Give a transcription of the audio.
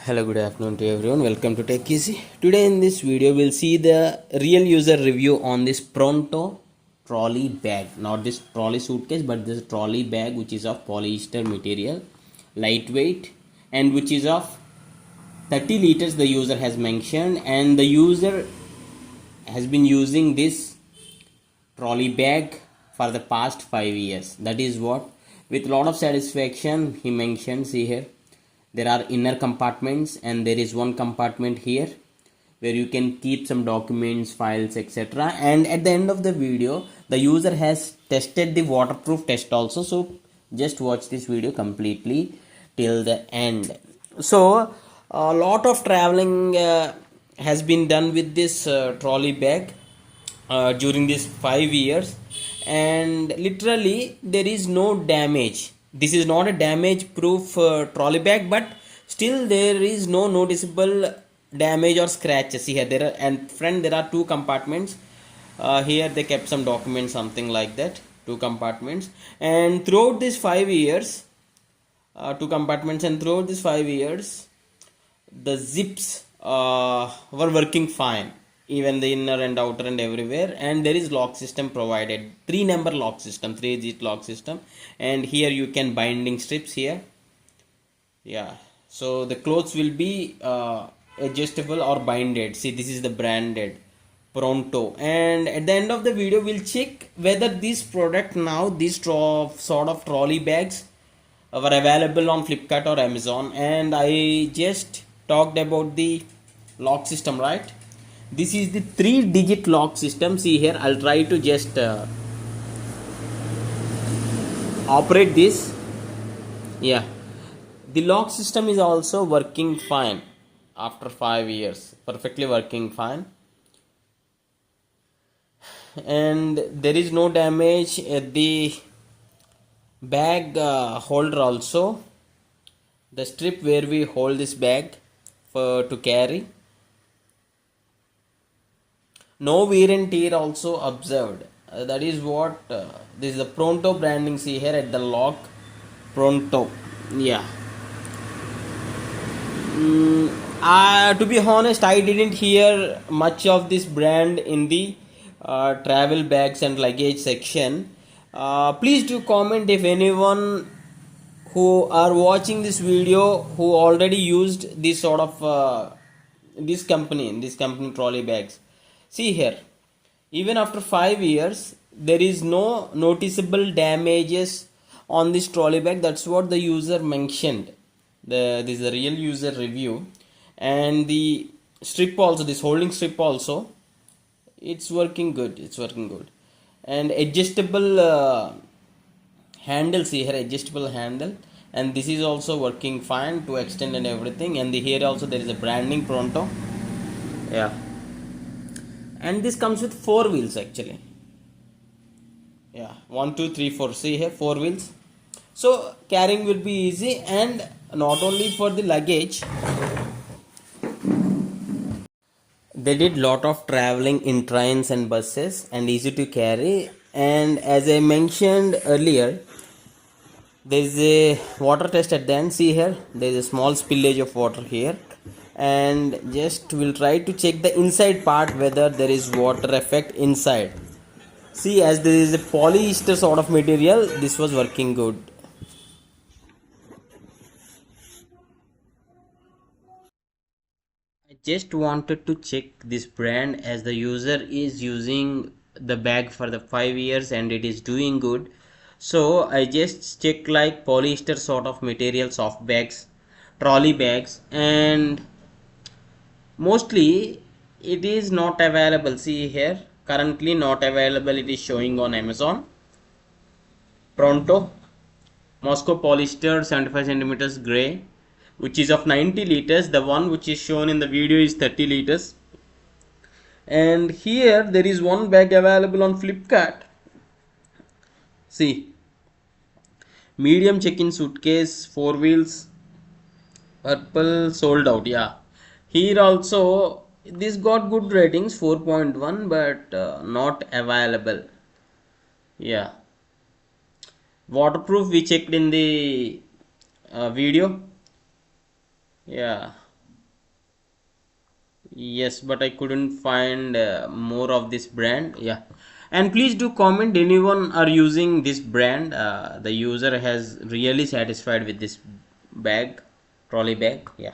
Hello, good afternoon to everyone. Welcome to Tech Easy. Today in this video, we'll see the real user review on this Pronto trolley bag. Not this trolley suitcase, but this trolley bag, which is of polyester material, lightweight, and which is of 30 liters. The user has mentioned, and the user has been using this trolley bag for the past 5 years. That is what, with a lot of satisfaction, he mentions here. There are inner compartments and there is one compartment here where you can keep some documents, files, etc. And at the end of the video, the user has tested the waterproof test also. So just watch this video completely till the end. So a lot of traveling has been done with this trolley bag during these 5 years, and literally there is no damage. This is not a damage proof trolley bag, but still there is no noticeable damage or scratches. See here, there are, and friend, there are two compartments. Here they kept some documents, something like that. Two compartments, and throughout these 5 years, two compartments, and throughout these 5 years, the zips were working fine, even the inner and outer and everywhere. And there is lock system provided, 3-number lock system, 3-digit lock system. And here you can binding strips here. Yeah, so the clothes will be adjustable or binded. See, this is the branded Pronto. And at the end of the video, we'll check whether this product now, these sort of trolley bags were available on Flipkart or Amazon. And I just talked about the lock system, right? This is the 3-digit lock system. See here, I'll try to just operate this. Yeah, the lock system is also working fine after 5 years, perfectly working fine, and there is no damage at the bag holder also, the strip where we hold this bag to carry. No wear and tear also observed. That is what this is the Pronto branding. See here at the lock, Pronto. Yeah. To be honest, I didn't hear much of this brand in the travel bags and luggage section. Please do comment if anyone who are watching this video who already used this sort of this company trolley bags. See here, even after 5 years, there is no noticeable damages on this trolley bag. That's what the user mentioned. This is the real user review. And the strip also, this holding strip also, it's working good. It's working good. And adjustable handle, see here, adjustable handle. And this is also working fine to extend and everything. And here also there is a branding Pronto. Yeah. And this comes with 4 wheels actually. Yeah, 1 2 3 4. See here, 4 wheels. So carrying will be easy, and not only for the luggage. They did lot of traveling in trains and buses, and easy to carry. And as I mentioned earlier, there is a water test at the end. See here, there is a small spillage of water here, and just we'll try to check the inside part whether there is water effect inside. See, as there is a polyester sort of material, this was working good. I just wanted to check this brand, as the user is using the bag for the 5 years and it is doing good. So I just check like polyester sort of material, soft bags, trolley bags, and mostly it is not available. See here, currently not available. It is showing on Amazon. Pronto Moscow polyester 75 centimeters gray, which is of 90 liters. The one which is shown in the video is 30 liters. And here there is one bag available on Flipkart. See, medium check-in suitcase, 4 wheels, purple, sold out. Yeah, here also this got good ratings, 4.1, but not available. Yeah, waterproof we checked in the video. Yeah, Yes, but I couldn't find more of this brand. Yeah, and please do comment anyone are using this brand. The user has really satisfied with this bag, trolley bag. Yeah.